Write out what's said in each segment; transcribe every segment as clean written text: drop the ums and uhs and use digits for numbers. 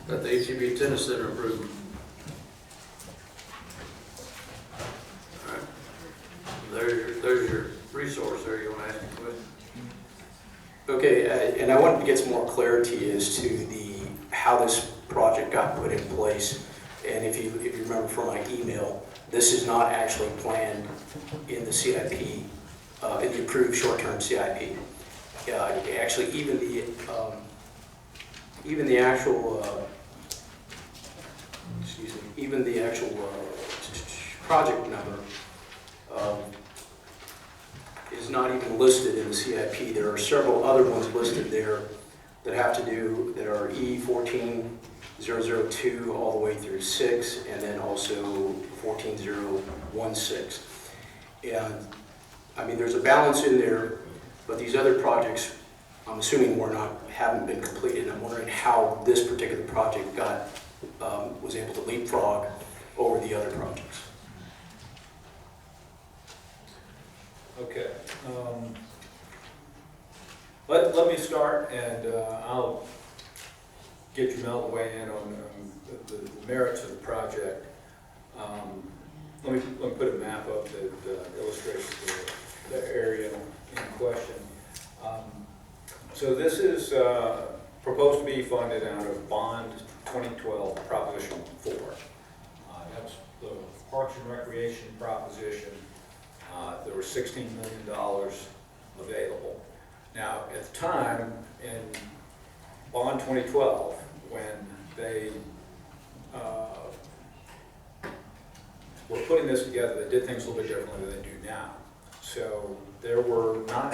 Got the HEB Tennis Center improvement. All right. There's your resource there. You want to ask a question? Okay, and I wanted to get some more clarity as to how this project got put in place. And if you remember from my email, this is not actually planned in the CIP, in the approved short-term CIP. Actually, even the actual project number is not even listed in the CIP. There are several other ones listed there that are E14002 all the way through 6, and then also 14016. And I mean, there's a balance in there, but these other projects, I'm assuming haven't been completed. I'm wondering how this particular project was able to leapfrog over the other projects. Okay. Let me start, and I'll get Jamel to weigh in on the merits of the project. Let me put a map up that illustrates the area in question. So this is proposed to be funded out of Bond 2012 Proposition 4. That's the Parks and Recreation proposition. There was $16 million available. Now, at the time, in Bond 2012, when they were putting this together, they did things a little bit differently than they do now. So there were not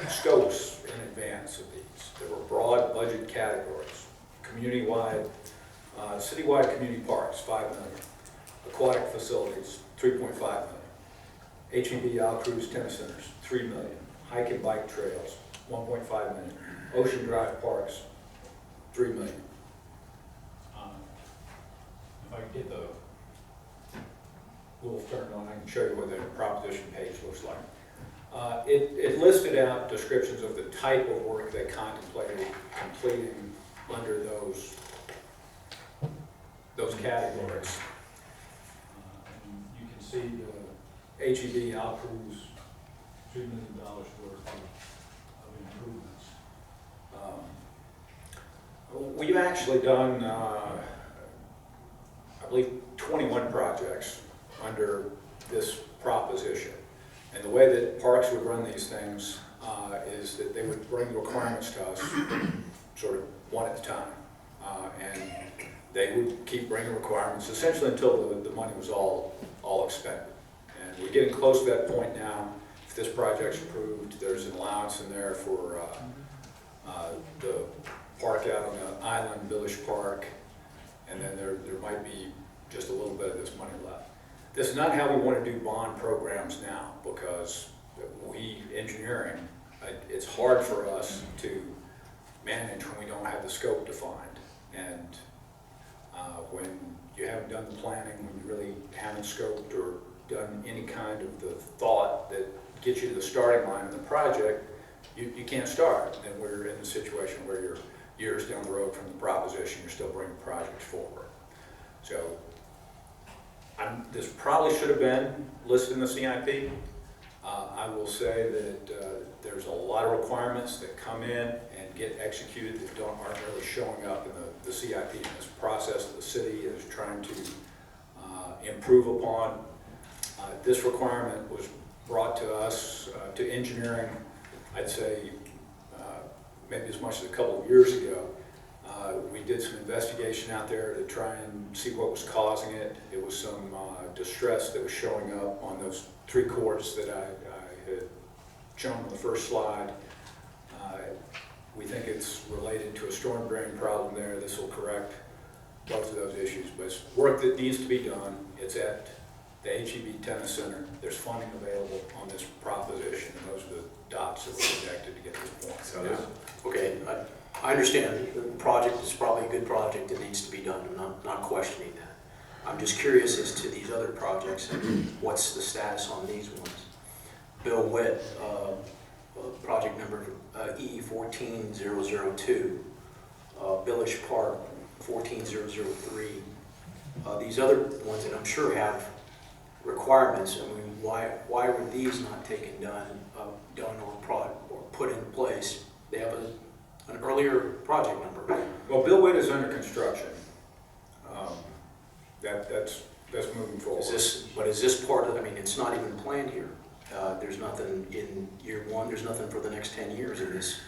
scopes in advance of these. There were broad budget categories. Community-wide, citywide community parks, $5 million. Aquatic facilities, $3.5 million. HEB Al Cruz tennis centers, $3 million. Hike and bike trails, $1.5 million. Ocean Drive parks, $3 million. If I can get the little turned on, I can show you what the proposition page looks like. It listed out descriptions of the type of work they contemplated completing under those categories. You can see the HEB Al Cruz, $2 million worth of improvements. We've actually done, I believe, 21 projects under this proposition. And the way that parks would run these things is that they would bring requirements to us sort of one at a time. And they would keep bringing requirements essentially until the money was all expended. And we're getting close to that point now. If this project's approved, there's an allowance in there for the park out on the island, Village Park, and then there might be just a little bit of this money left. This is not how we want to do bond programs now, because engineering, it's hard for us to manage when we don't have the scope defined. And when you haven't done the planning, when you really haven't scoped or done any kind of the thought that gets you to the starting line of the project, you can't start. And we're in a situation where you're years down the road from the proposition, you're still bringing projects forward. So this probably should have been listed in the CIP. I will say that there's a lot of requirements that come in and get executed that aren't really showing up in the CIP. And this process that the city is trying to improve upon. This requirement was brought to us, to engineering, I'd say maybe as much as a couple of years ago. We did some investigation out there to try and see what was causing it. It was some distress that was showing up on those 3 courts that I had shown on the first slide. We think it's related to a storm drain problem there. This will correct both of those issues, but it's work that needs to be done. It's at the HEB Tennis Center. There's funding available on this proposition, and those are the dots that were projected to get this point. So, okay, I understand the project is probably a good project that needs to be done. I'm not questioning that. I'm just curious as to these other projects and what's the status on these ones. Bill Witt, project number E14002, Village Park, 14003. These other ones that I'm sure have requirements, I mean, why were these not done or put in place? They have an earlier project number. Well, Bill Witt is under construction. That's moving forward. Is this part of, I mean, it's not even planned here. There's nothing in year one, there's nothing for the next 10 years in this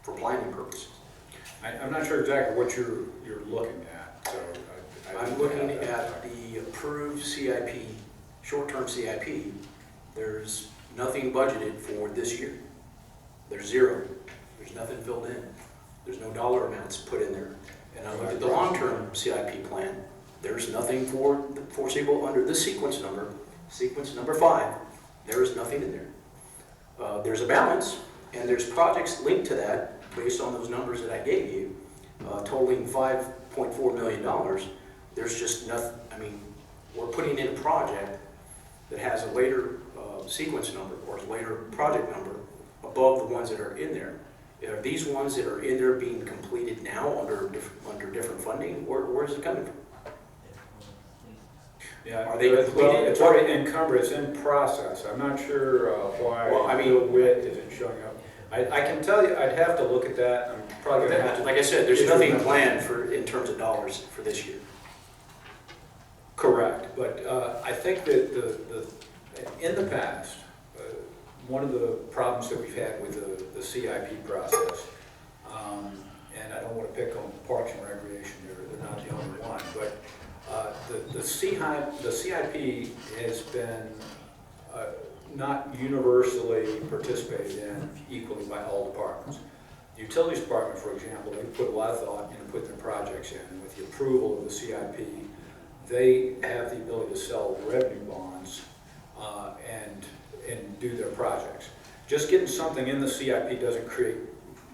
for planning purposes. I'm not sure exactly what you're looking at, so I'm looking at the approved CIP, short-term CIP. There's nothing budgeted for this year. There's zero. There's nothing filled in. There's no dollar amounts put in there. And I looked at the long-term CIP plan. There's nothing for the foreseeable under this sequence number 5. There is nothing in there. There's a balance, and there's projects linked to that based on those numbers that I gave you, totaling $5.4 million. There's just nothing. I mean, we're putting in a project that has a later sequence number or a later project number above the ones that are in there. Are these ones that are in there being completed now under different funding, or where is it coming from? Yeah, Are they completed? well, it's already encumbered, it's in process. I'm not sure why Well, I mean, Bill Witt isn't showing up. I can tell you, I'd have to look at that. I'm probably going to have to. Like I said, there's nothing planned in terms of dollars for this year. Correct, but I think that in the past, one of the problems that we've had with the CIP process, and I don't want to pick on Parks and Recreation, they're not the only one, but the CIP has been not universally participated in equally by all departments. The Utilities Department, for example, they put a lot of thought into putting their projects in, and with the approval of the CIP, they have the ability to sell revenue bonds and do their projects. Just getting something in the CIP doesn't create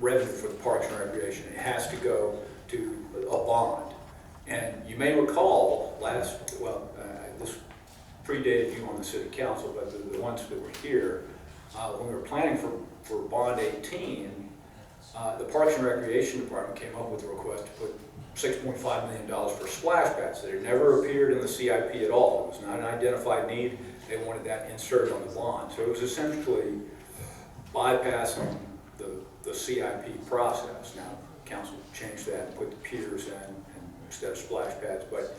revenue for the Parks and Recreation. It has to go to a bond. And you may recall this predated you on the City Council, but the ones that were here, when we were planning for Bond 18, the Parks and Recreation Department came up with a request to put $6.5 million for splash pads that had never appeared in the CIP at all. It was not an identified need. They wanted that inserted on the bond. So it was essentially bypassing the CIP process. Now, Council changed that and put the piers in instead of splash pads. But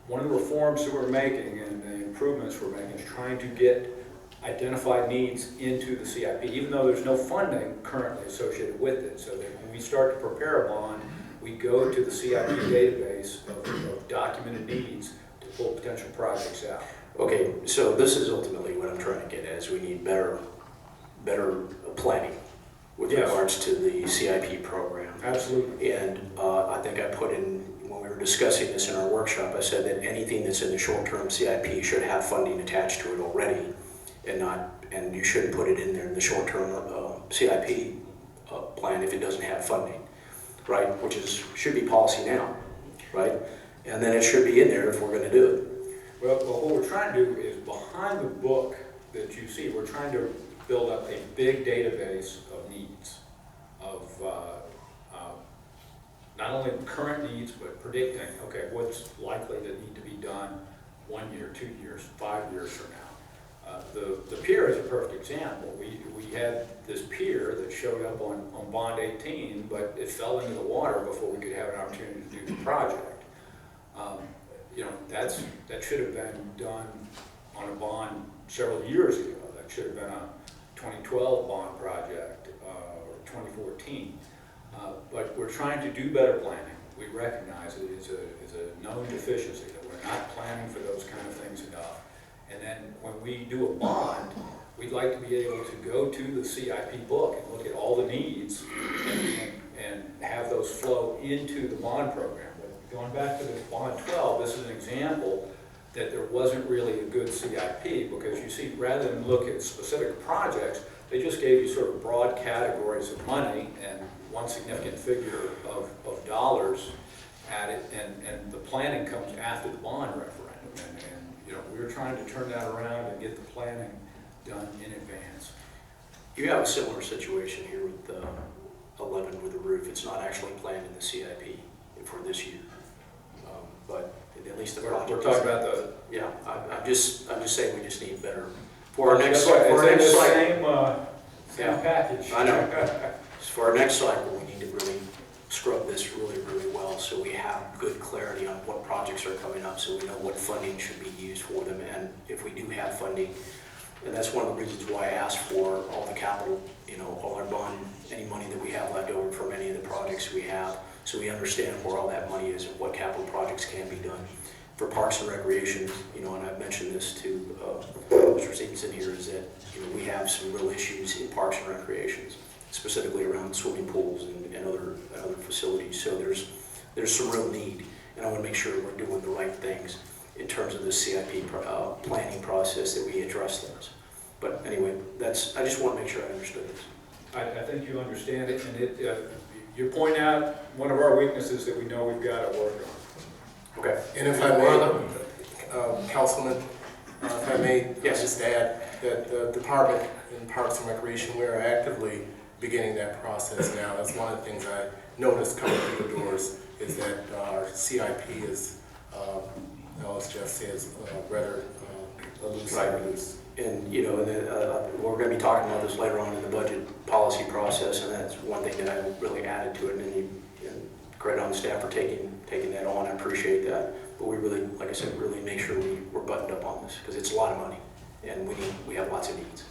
one of the reforms that we're making and the improvements we're making is trying to get identified needs into the CIP, even though there's no funding currently associated with it. So that when we start to prepare a bond, we go to the CIP database of documented needs to pull potential projects out. Okay, so this is ultimately what I'm trying to get at, is we need better planning with Yes. regards to the CIP program. Absolutely. And I think I put in, when we were discussing this in our workshop, I said that anything that's in the short-term CIP should have funding attached to it already, and you shouldn't put it in there in the short-term CIP plan if it doesn't have funding, right? Which should be policy now, right? And then it should be in there if we're going to do it. Well, what we're trying to do is behind the book that you see, we're trying to build up a big database of needs, of not only current needs, but predicting, okay, what's likely to need to be done 1 year, 2 years, 5 years from now. The pier is a perfect example. We had this pier that showed up on Bond 18, but it fell into the water before we could have an opportunity to do the project. That should have been done on a bond several years ago. That should have been a 2012 bond project or 2014. But we're trying to do better planning. We recognize it is a known deficiency, that we're not planning for those kind of things enough. And then when we do a bond, we'd like to be able to go to the CIP book and look at all the needs and have those flow into the bond program. But going back to this Bond 12, this is an example that there wasn't really a good CIP, because you see, rather than look at specific projects, they just gave you sort of broad categories of money and one significant figure of dollars at it, and the planning comes after the bond referendum. And we're trying to turn that around and get the planning done in advance. You have a similar situation here with 11 with the roof. It's not actually planned in the CIP for this year. But at least the project. We're talking about the. Yeah, I'm just saying we just need better, for our next, That's right, for our next it's in the cycle. same Yeah. package. I know. For our next cycle, we need to really scrub this really, really well so we have good clarity on what projects are coming up, so we know what funding should be used for them, and if we do have funding. And that's one of the reasons why I asked for all the capital, all our bond, any money that we have left over from any of the projects we have, so we understand where all that money is and what capital projects can be done. For Parks and Recreation, and I've mentioned this to Mr. Stevenson here, is that we have some real issues in Parks and Recreations, specifically around swimming pools and other facilities. So there's some real need, and I want to make sure we're doing the right things in terms of the CIP planning process, that we address those. But anyway, I just want to make sure I understood this. I think you understand it, and you're pointing out one of our weaknesses that we know we've got to work on. Okay. And if I may, Councilman, if I may, Yes. just add that the Department in Parks and Recreation, we are actively beginning that process now. That's one of the things I noticed coming through the doors, is that our CIP is, as Jeff says, rather loose. Right. Loose. And, we're going to be talking about this later on in the budget policy process, and that's one thing that I really added to it, and credit on the staff for taking that on. I appreciate that. But we really, like I said, really make sure we're buttoned up on this, because it's a lot of money, and we have lots of needs.